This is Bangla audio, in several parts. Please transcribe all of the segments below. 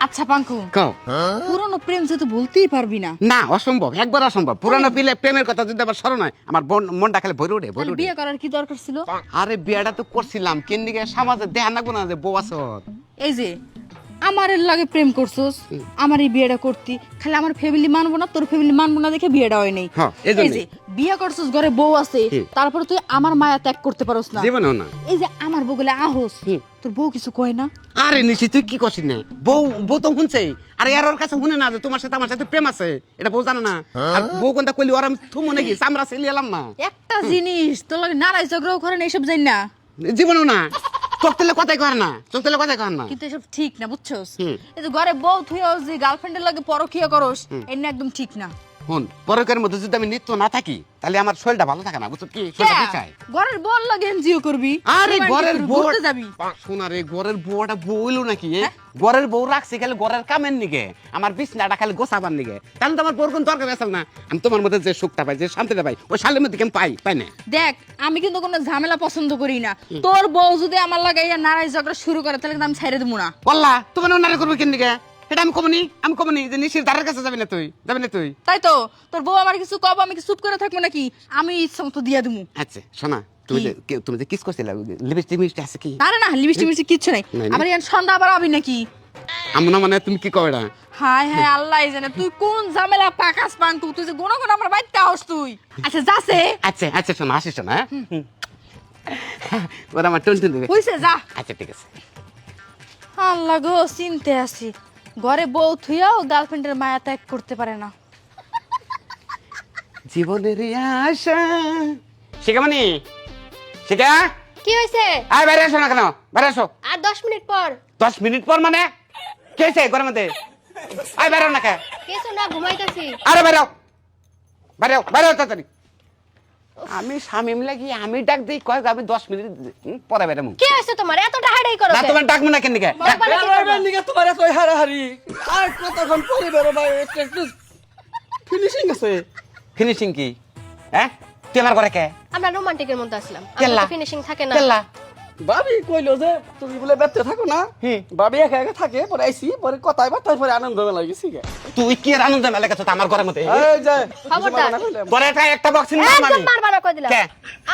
আচ্ছা পাঙ্কু, কও। পুরনো প্রেম যেহেতু বলতেই পারবি না, না, অসম্ভব, একবার অসম্ভব। পুরানো প্রেমের কথা যদি আবার স্মরণ হয়, আমার মনটা খালি ভরে ওঠে, ভরে তাহলে ওঠে। বিয়ে করার কি দরকার ছিল? আরে বিয়েটা তো করছিলাম, কেন্দিকে সমাজে দেখা নাগবো না যে বউ আছে। এই যে আমার লাগে প্রেম করছস, আমার এই বিয়েটা করতি, খালি আমার ফ্যামিলি মানবো না, তোর ফ্যামিলি মানবো না দেখে বিয়েটা হয় নাই। হ্যাঁ, এই এজন্যই। যে বিয়ে করছস, ঘরে বউ আছে, তারপরে তুই আমার মায়া ত্যাগ করতে পারস না। জীবনেও না। এই যে আমার বউ গেলে আহস, তোর বউ কিছু কয় না? আরে নিশি, তুই কি করছিস না? বউ তো শুনছে। আরে আর ওর কাছে শুনে না যে তোমার সাথে আমার সাথে প্রেম আছে, এটা বউ জানে না। আর বউ কোনটা কইলি ওর আমি থুমু নাকি চামড়া ছেলে এলাম না। একটা জিনিস তোর লাগে নারাই ঝগড়াও করেন, এইসব জানি না। জীবনেও না। চোখ তেলে কথাই কর না, চোখ তেলে কথাই কর না। কিন্তু এসব ঠিক না, বুঝছস? এই যে ঘরে বউ থুইও যে গার্লফ্রেন্ডের লাগে পরকিয়া করস, এটা একদম ঠিক না। শুন, পরকের মধ্যে যদি আমি নিত্য না থাকি, তাহলে আমার শরীরটা ভালো থাকে না, বুঝছো? কি শরীরটা বিচাই। ঘরের বউ লাগে এনজিও করবি, আরে ঘরের বউ ঘুরতে যাবি। শোনা রে, ঘরের বউটা বইলো নাকি? ঘরের বউ রাখছি খালি ঘরের কামের নিগে, আমার বিছনাটা খালি গোছাবার নিগে। তাহলে তো আমার বউর কোন দরকার আছে না। আমি তোমার মধ্যে যে সুখটা পাই, যে শান্তিটা পাই, ওই শালের মধ্যে আমি পাই না। দেখ, আমি কিন্তু কোনো ঝামেলা পছন্দ করি না। তোর বউ যদি আমার লাগে নারাই ঝগড়া শুরু করে, তাহলে কিন্তু আমি ছেড়ে দেবো না। বললা তোমার নারে করবো কেন নিগে? এটা আমি কমনি যে নিশির দ্বারের কাছে যাবি না তুই। তাই তো, তোর বউ আমার কিছু কব, আমি কি চুপ করে থাকবো নাকি? আমি ইচ্ছা মতো দিয়ে দেবো। আচ্ছা শোনা, তুমি যে কিস করছিলে, লিপস্টিক মিষ্টি আছে কি? আরে না, লিপস্টিক মিষ্টি কিচ্ছু নাই। নাই। আমার ইয়ান সন্ধ্যা আবার আবি নাকি? আমনা মানে তুমি কি কবে না? হায় হায়, আল্লাহ জানে তুই কোন ঝামেলা পাকাস পাঙ্কু। তুই যে গোনা গোনা আমার বাইতে আস তুই। আচ্ছা যাচ্ছে, আচ্ছা শোনা, আসিস না। ওরা আমার টেনশন দেবে। হইছে যা। আচ্ছা ঠিক আছে। আল্লাহ গো, চিনতে আসি, ঘরে বউ থুইয়াও গার্লফ্রেন্ডের মায়া ত্যাগ করতে পারে না। জীবনের আশা শিখামনি, শিখা কি হয়েছে? আয় বাইরে আসো না কেন? বাইরে আসো। আর 10 মিনিট পর 10 মিনিট পর মানে কে আছে ঘরের মধ্যে? আয় বাইরে না কে? কিছু না, ঘুমাইতেছি। আরে বাইরে তাড়াতাড়ি। আমি শামিম লাগি, আমি ডাক দিই, কয় আমি 10 মিনিট পরে বেরামু। কি হয়েছে তোমার? এত ডাহাডাই করো না কেন? তোমার ডাকবো না কেন দিকে? তোমার এত হারাহারি আর কতক্ষণ পরে বেরো ভাই? একটু ফিনিশিং আছে। ফিনিশিং কি? হ্যাঁ, তুই আমার ঘরে কে? আমরা রোমান্টিকের মধ্যে আসলাম, কেল্লা। আমাদের ফিনিশিং থাকে না। কেল্লা ভাবি কইলো যে তুমি বলে ব্যস্ত থাকো না, ভাবি একা একা থাকে, পরে আইসি, পরে কথাই বার্তায় পরে আনন্দ মেলা গেছি গে। তুই কি আর আনন্দ মেলা গেছো আমার ঘরের মধ্যে? এই যে খবরদার। তোর একটা বক্সিং না একদম মানি। মারবা না কই দিলাম। কে?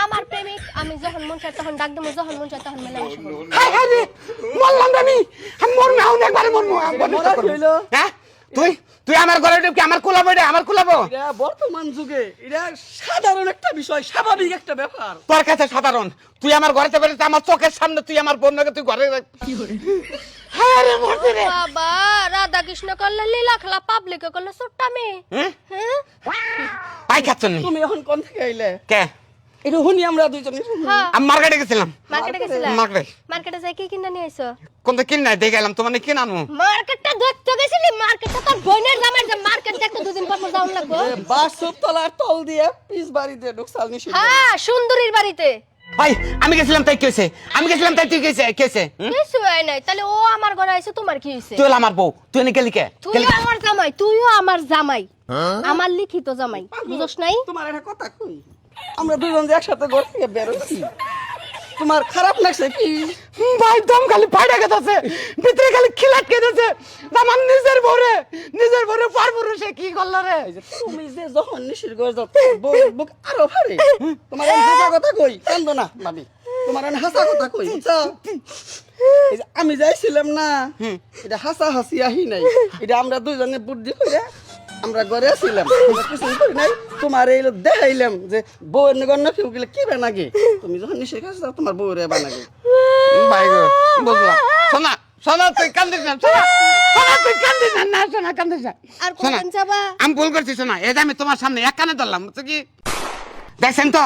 আমার প্রেমিক, আমি যখন মন চায় তখন ডাক দেবো, যখন মন চায় তখন মেলামেশা করবো। হায় হায় রে, মরলাম রে আমি মরমু, আমি একবারে মরমু। মরা হইলো। হ্যাঁ, তুই আমার ঘরে ঢুকে আমার কুলাবো, এটা আমার কুলাবো? এটা বর্তমান যুগে এটা সাধারণ একটা বিষয়, স্বাভাবিক একটা ব্যাপার। তোর কাছে সাধারণ, তুই আমার ঘরেতে বেরোতে আমার চোখের সামনে তুই আমার বোনকে তুই ঘরে হ্যাঁ রে মরতে রে। বাবা, রাধা কৃষ্ণ করলে লীলা খেলা, পাবলিকে করলে ছোট্টামি। হ্যাঁ? হ্যাঁ পাই খাচ্ছেন নি? তুমি এখন কোন থেকে আইলে? কে? এটা শুনি আমরা দুইজনে। হ্যাঁ, আমি মার্কেটে গেছিলাম। মার্কেটে গেছিলা? মার্কেটে মার্কেটে যাই কি কিনে নিয়ে আইছো? কোনটা কিন নাই দেখে এলাম, তোমার কিন আনবো। মার্কেটটা দেখতে গেছিলি? মার্কেটটা তোর বোনের জামাই, যে মার্কেট দেখতে দুদিন পর যাওয়ার লাগবে। বাসুর তলার তল দিয়ে পিস বাড়িতে ঢুকছাল নিশি। হ্যাঁ, সুন্দরীর বাড়িতে। ভাই আমি গেছিলাম তাই কি হয়েছে? আমি গেছিলাম তাই তুই কেছে? কিছু হয় নাই, তাহলে ও আমার ঘরে আইছে, তোমার কি হইছে? তুই হলো আমার বউ, তুই এনে গেলি কে? তুইও আমার জামাই, তুইও আমার জামাই, আমার লিখিত জামাই, বুঝছ নাই? তোমার একটা কথা কই, আমরা দুজন যে একসাথে ঘর থেকে বেরোচ্ছি, তোমার খারাপ লাগছে কি? ভাই দম খালি ফাইটা গেছে, ভিতরে খালি খিলাট গেছে। আমার নিজের বরে পারবো সে কি করলো রে? এই যে তুমি যে যখন নিশির ঘর যাও, বুক আরো ভারে। তোমার আমি হাসা কথা কই, কান্দো না ভাবি, তোমার আমি হাসা কথা কই, বুঝছো? এই যে আমি যাইছিলাম না, এটা হাসা হাসি আহি নাই, এটা আমরা দুজনে বুদ্ধি করে আমরা ঘরে আসছিলাম, কিছু করি নাই। তোমার এই দেখাইলাম যে বউয়ের নগর না কেউ গেলে কি বানাগে, তুমি যখন নিশির কাছে যাও তোমার বউরে বানাগে। ভাই গো বুঝলাম। শোনা তুই কান্দিস না, তুই কান্দিস না, শোনা কান্দিস না। আর কোন যাবা? আমি ভুল করছি, শোনা এই যে আমি তোমার সামনে এক কানে ধরলাম, বুঝছো কি? দেখছেন তো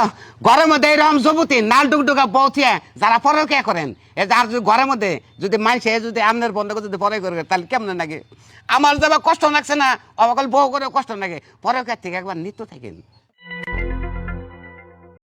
ঘরের মধ্যে এরকম যুবতী নাল ডুকডুকা বউথিয়া যারা পরকিয়া করেন, এ যার ঘরের মধ্যে যদি মাইসে যদি আমনের বন্ধকে যদি পরে করে তাহলে কেমন লাগে? আমার যাবা কষ্ট লাগছে না, অবাকল বউ করে কষ্ট লাগে, পরকিয়ার থেকে একবার নিত্য থাকেন।